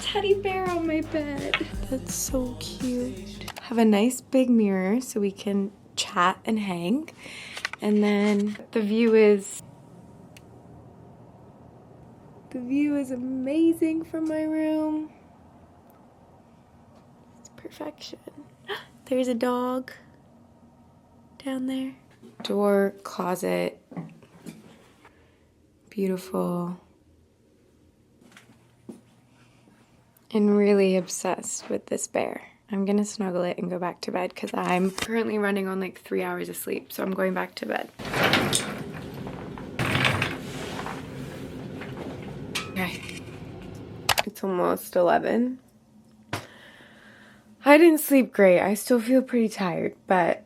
teddy bear on my bed. That's so cute. Have a nice big mirror so we can chat and hang. And then the view is amazing from my room. It's perfection. There's a dog down there. Door, closet, beautiful. And really obsessed with this bear. I'm gonna snuggle it and go back to bed because I'm currently running on like 3 hours of sleep, so I'm going back to bed. Okay, it's almost 11. I didn't sleep great. I still feel pretty tired, but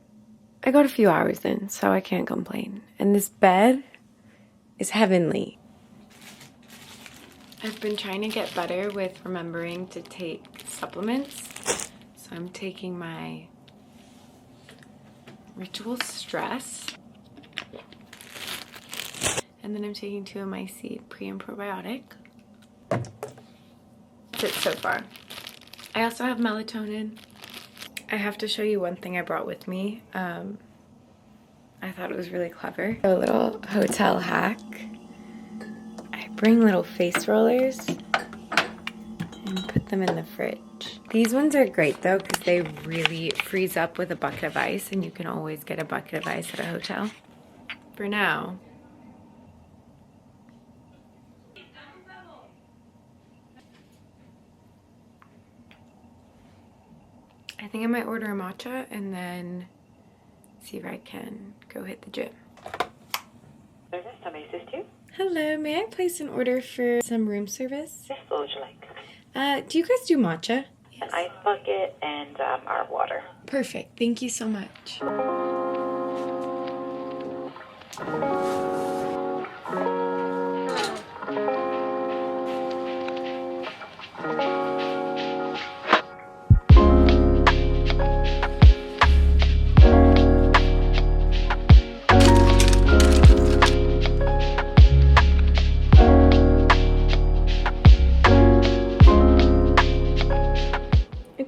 I got a few hours in, so I can't complain. And this bed is heavenly. I've been trying to get better with remembering to take supplements. So I'm taking my Ritual Stress. And then I'm taking 2 of my seed pre and probiotic. That's it so far. I also have melatonin. I have to show you one thing I brought with me. I thought it was really clever. A little hotel hack. I bring little face rollers and put them in the fridge. These ones are great though because they really freeze up with a bucket of ice, and you can always get a bucket of ice at a hotel. For now, I think I might order a matcha and then see if I can go hit the gym. Service, how may I assist you? Hello, may I place an order for some room service? Yes, what would you like? Do you guys do matcha? An ice bucket and our water. Perfect, thank you so much.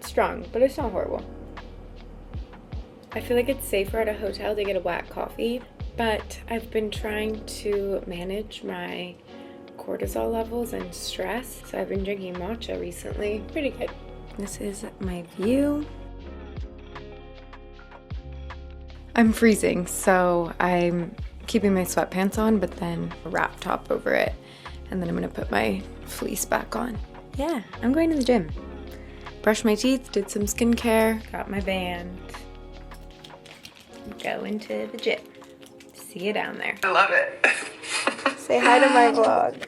Strong, but it's not horrible. I feel like it's safer at a hotel to get a black coffee, but I've been trying to manage my cortisol levels and stress, so I've been drinking matcha recently. Pretty good. This is my view. I'm freezing, so I'm keeping my sweatpants on, but then a wrap top over it, and then I'm gonna put my fleece back on. Yeah, I'm going to the gym. Brushed my teeth, did some skincare, got my band. Going to the gym. See you down there. I love it. Say hi to my vlog.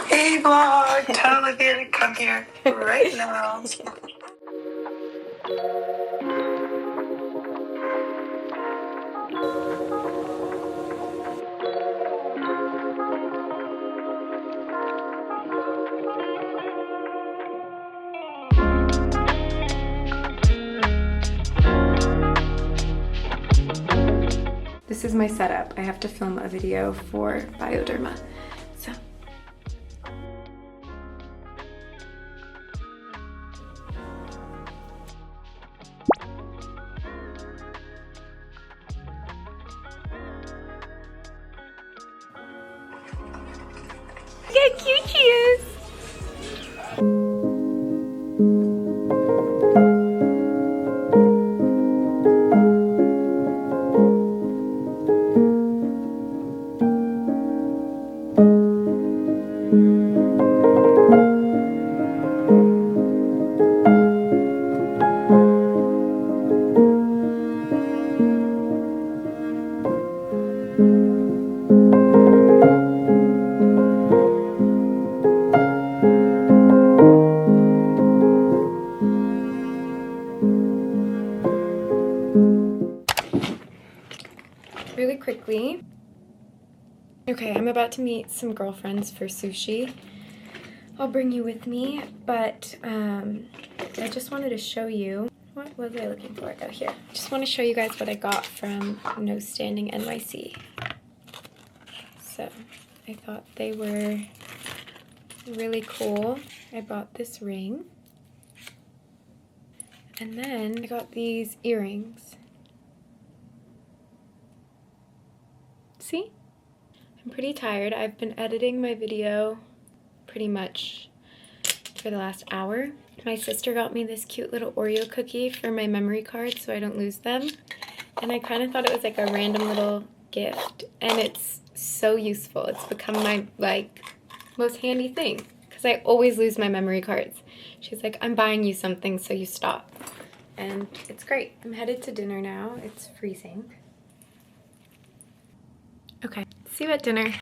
Hey vlog, tell Olivia to come here right now. This is my setup. I have to film a video for Bioderma. So. Look how cute she is. Really quickly. Okay, I'm about to meet some girlfriends for sushi. I'll bring you with me, but I just wanted to show you, what was I looking for? Oh, here. Just want to show you guys what I got from No Standing NYC. So, I thought they were really cool. I bought this ring. And then I got these earrings. See? I'm pretty tired. I've been editing my video pretty much for the last hour. My sister got me this cute little Oreo cookie for my memory card so I don't lose them. And I kind of thought it was like a random little gift, and it's so useful. It's become my most handy thing because I always lose my memory cards. She's like, I'm buying you something so you stop. And it's great. I'm headed to dinner now. It's freezing. Okay, see you at dinner.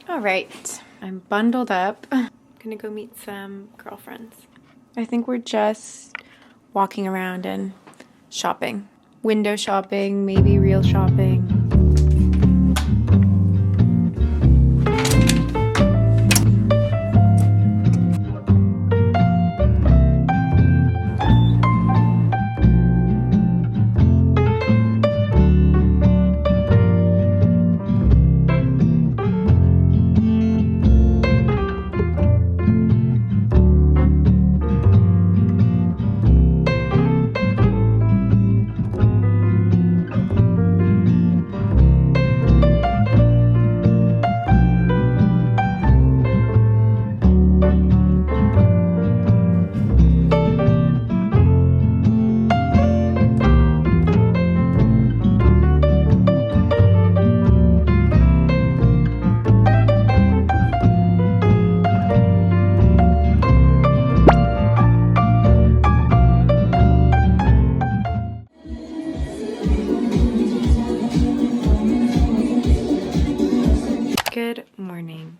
All right, I'm bundled up. I'm gonna go meet some girlfriends. I think we're just walking around and shopping. Window shopping, maybe real shopping. Good morning.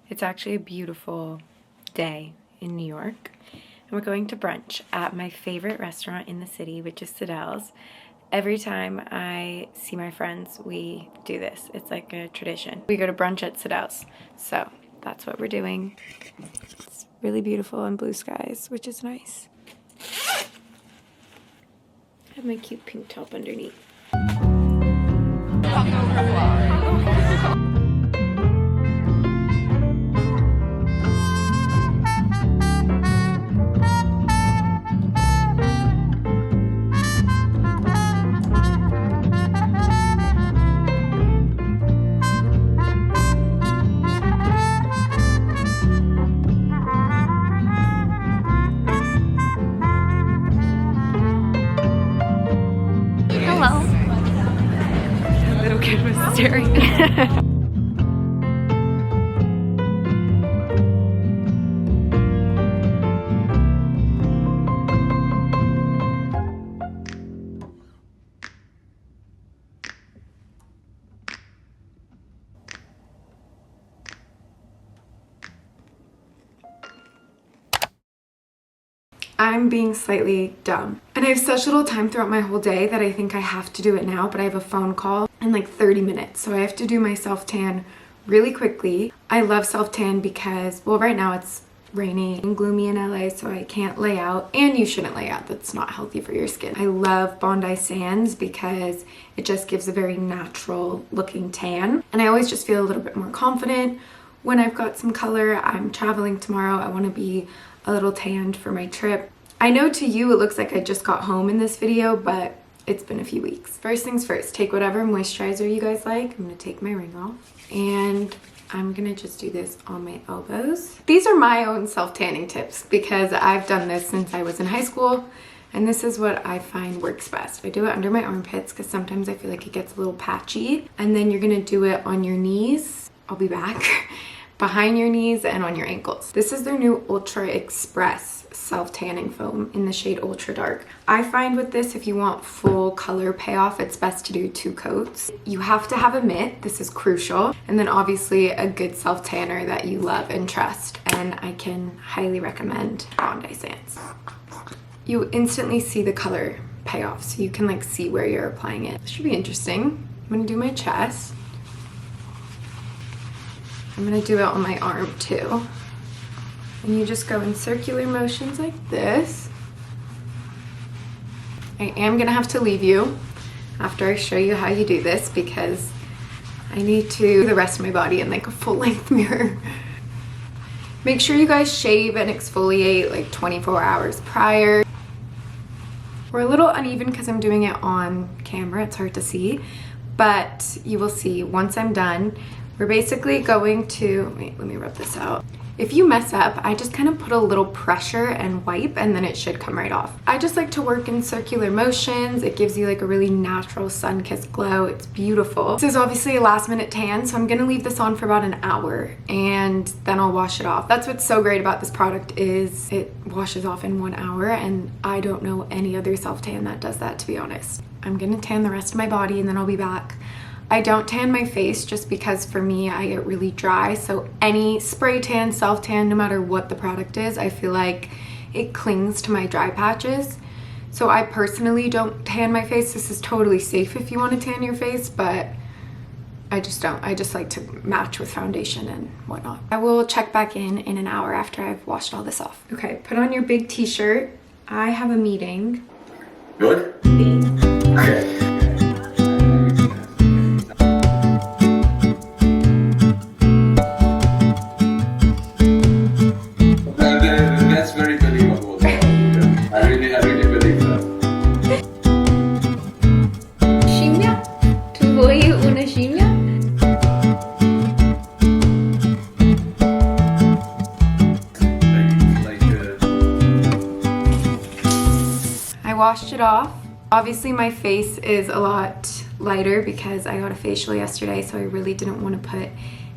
It's actually a beautiful day in New York, and we're going to brunch at my favorite restaurant in the city, which is Siddell's. Every time I see my friends, we do this. It's like a tradition. We go to brunch at Siddell's, so that's what we're doing. It's really beautiful and blue skies, which is nice. I have my cute pink top underneath. Staring. I'm being slightly dumb. And I have such little time throughout my whole day that I think I have to do it now, but I have a phone call in like 30 minutes. So I have to do my self-tan really quickly. I love self-tan because, well, right now it's rainy and gloomy in LA, so I can't lay out, and you shouldn't lay out. That's not healthy for your skin. I love Bondi sands because it just gives a very natural looking tan. And I always just feel a little bit more confident when I've got some color. I'm traveling tomorrow. I want to be a little tanned for my trip. I know to you it looks like I just got home in this video, but it's been a few weeks. First things first, take whatever moisturizer you guys like. I'm gonna take my ring off and I'm gonna just do this on my elbows. These are my own self-tanning tips because I've done this since I was in high school, and this is what I find works best. I do it under my armpits because sometimes I feel like it gets a little patchy, and then you're gonna do it on your knees. I'll be back. Behind your knees and on your ankles. This is their new Ultra Express self-tanning foam in the shade Ultra Dark. I find with this, if you want full color payoff, it's best to do 2 coats. You have to have a mitt, this is crucial, and then obviously a good self-tanner that you love and trust, and I can highly recommend Bondi Sands. you instantly see the color payoff, so you can like see where you're applying it. This should be interesting. I'm gonna do my chest. I'm gonna do it on my arm too. And you just go in circular motions like this. I am gonna have to leave you after I show you how you do this because I need to do the rest of my body in like a full-length mirror. Make sure you guys shave and exfoliate like 24 hours prior. We're a little uneven because I'm doing it on camera, it's hard to see, but you will see once I'm done. We're basically going to, wait, let me rub this out. If you mess up, I just kind of put a little pressure and wipe and then it should come right off. I just like to work in circular motions. It gives you like a really natural sun-kissed glow. It's beautiful. This is obviously a last minute tan, so I'm gonna leave this on for about an hour and then I'll wash it off. That's what's so great about this product is it washes off in 1 hour, and I don't know any other self-tan that does that, to be honest. I'm gonna tan the rest of my body and then I'll be back. I don't tan my face just because for me I get really dry, so any spray tan, self tan, no matter what the product is, I feel like it clings to my dry patches. So I personally don't tan my face. This is totally safe if you want to tan your face, but I just don't. I just like to match with foundation and whatnot. I will check back in an hour after I've washed all this off. Okay, put on your big t-shirt. I have a meeting. Good? Okay. That's very believable. I really believe that. Scimmia? Tu vuoi una scimmia? I washed it off. Obviously my face is a lot lighter because I got a facial yesterday, so I really didn't want to put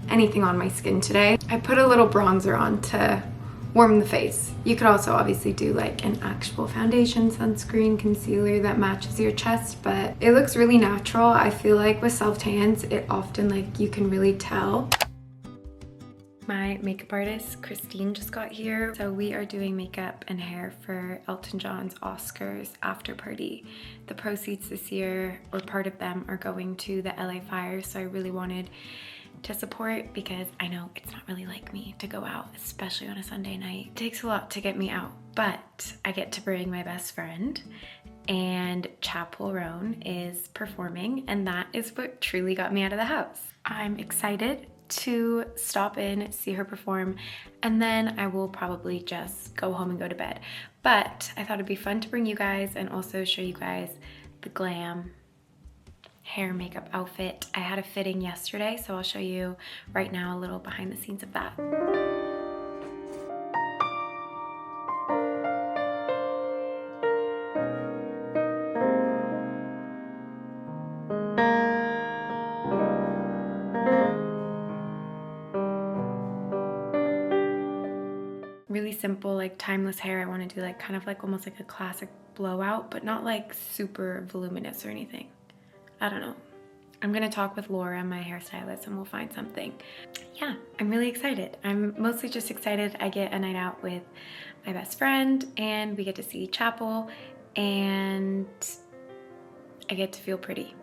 anything on my skin today. I put a little bronzer on to warm the face. You could also obviously do like an actual foundation, sunscreen, concealer that matches your chest, but it looks really natural. I feel like with self-tans, it often like you can really tell. My makeup artist, Christine, just got here. So we are doing makeup and hair for Elton John's Oscars after party. The proceeds this year, or part of them, are going to the LA fire. So I really wanted to support because I know it's not really like me to go out, especially on a Sunday night. It takes a lot to get me out, but I get to bring my best friend, and Chapel Roan is performing, and that is what truly got me out of the house. I'm excited to stop in, see her perform, and then I will probably just go home and go to bed. But I thought it'd be fun to bring you guys and also show you guys the glam hair makeup outfit. I had a fitting yesterday, so I'll show you right now a little behind the scenes of that. Really simple, like timeless hair. I want to do like kind of like almost like a classic blowout, but not like super voluminous or anything. I don't know. I'm gonna talk with Laura, my hairstylist, and we'll find something. Yeah, I'm really excited. I'm mostly just excited I get a night out with my best friend and we get to see Chapel and I get to feel pretty.